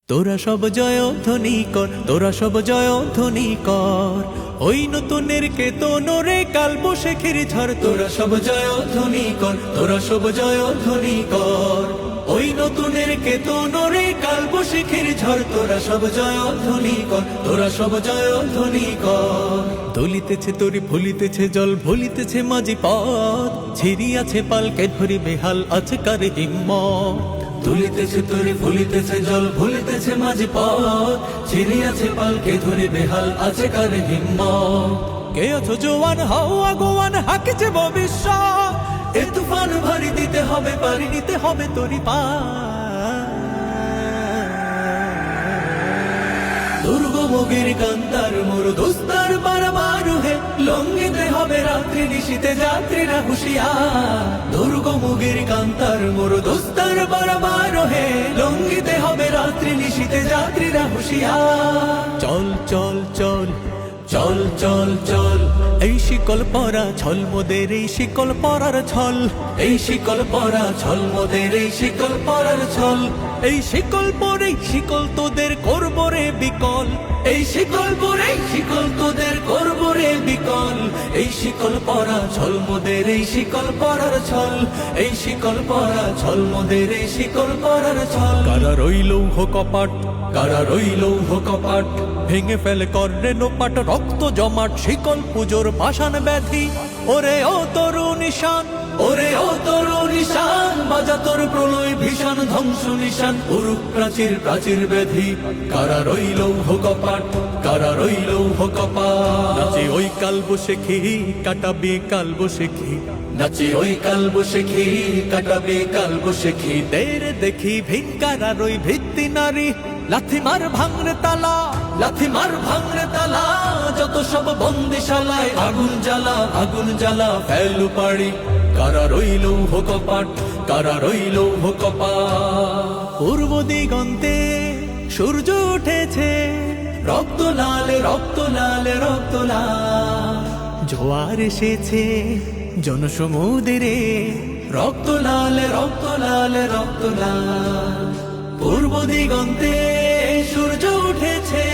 তোরা সব জয়ধ্বনি কর, তোরা সব জয়ধ্বনি কর, ওই নতুনের কেতনরে কাল বৈশাখীর ঝড়। তোরা সব জয়ধ্বনি কর, তোরা সব জয়ধ্বনি কর, ওই নতুনের কেতনরে কাল বৈশাখীর ঝড়। তোরা সব জয়ধ্বনি কর, তোরা সব জয়ধ্বনি কর। দলিতেছে তরি ভুলিতেছে জল, ভুলিতেছে মাঝি পথ, ছিড়িয়াছে পালকে ধরি বেহাল আছে কার হিম্মত। দুলিতেছে তরি ভুলিতেছে জল, ভুলিতেছে মাঝি পথ, ছিড়িয়াছে পালকে ধরে বেহাল আছে কার হিম্মত। কে আছো জোয়ান হও আগোয়ান, হাঁকেছে ভবিষ্যৎ, এ তুফান ভারী দিতে হবে পারি নিতে হবে তরি পা। দুর্গমগির কান্তার মোর দোস্তার বারবার হে, লঙ্ঘিতে হবে রাত্রি নিশীতে যাত্রীরা হুঁশিয়ার। দুর্গমগির কান্তার মোর দোস্তার বারবার হে, লঙ্ঘিতে হবে রাত্রি নিশীতে যাত্রীরা হুঁশিয়ার। চল চল চল চল চল চল, এই শিকল পরা ছল মোদের এই শিকল পরার ছল, এই শিকল পরা ছল মোদের এই শিকল পরার ছল। এই শিকল পরে শিকল তোদের করব রে বিকল, এই শিকল পরে শিকল তোদের করব রে বিকল। এই শিকল পরা ছল মোদের এই শিকল পরার ছল, এই শিকল পরা ছল মোদের এই শিকল পরার ছল। কারা রইল কপাট, কারা রইল কপাট, ভেঙে ফেলে করলে নোপাট রক্ত জমাট শিকল পুজোর পাষাণ ব্যাধি। ওরে ও তরু নিশান, ওরে ও তরু নিশান, বাজা তোর প্রলয় ভীষণ ধ্বংস নিশান, উরুক প্রাচীর প্রাচীর ব্যাধি। কারা রইল কপাট, কারা রইল কপাট, নাচে ওই কাল বৈশাখী কাটাবে কাল বৈশাখী, নাচে ওই কাল বৈশাখী কাটাবে কাল বৈশাখী। দের দেখি ভিন কারা রই ভিত্তি নারী, লাথি মার ভাঙরে তালা, লাথি মার ভাঙরে তালা, যত সব বন্দিশালায় আগুন জ্বালা, আগুন জ্বালা ফেলু পাড়ি। কারা রইল কপাট, কারা রইল কপাট। পূর্ব দিগন্তে সূর্য উঠেছে, রক্ত লাল রক্ত লাল রক্ত লাল, জোয়ার এসেছে জনসমুদ্রে, রক্ত লাল রক্ত লাল রক্ত লাল। পূর্ব দিগন্তে সূর্য উঠেছে,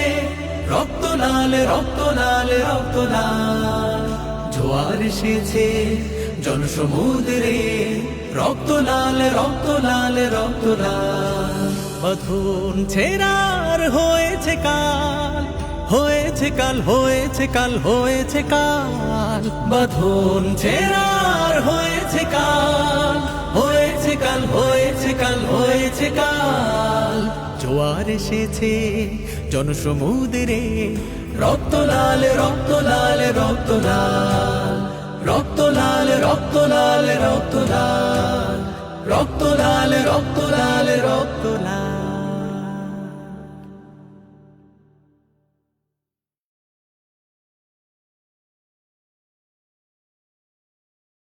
রক্ত লাল রক্ত লাল রক্ত লাল, জোয়ার এসেছে জনসমুদ্রে, রক্ত লাল রক্ত লাল রক্ত লাল। বাঁধন ছেড়ার হয়েছে কাল, হয়েছে কাল হয়েছে কাল হয়েছে কাল, বাঁধন ছেড়ার হয়েছে কাল, হয়েছে কাল হয়েছে কাল হয়েছে কাল। জোয়ার এসেছে জনসমুদ্রে, রক্ত লাল রক্ত লাল রক্ত লাল, রক্ত লাল রক্ত লাল রক্ত লাল, রক্ত লাল রক্ত লাল রক্ত লাল।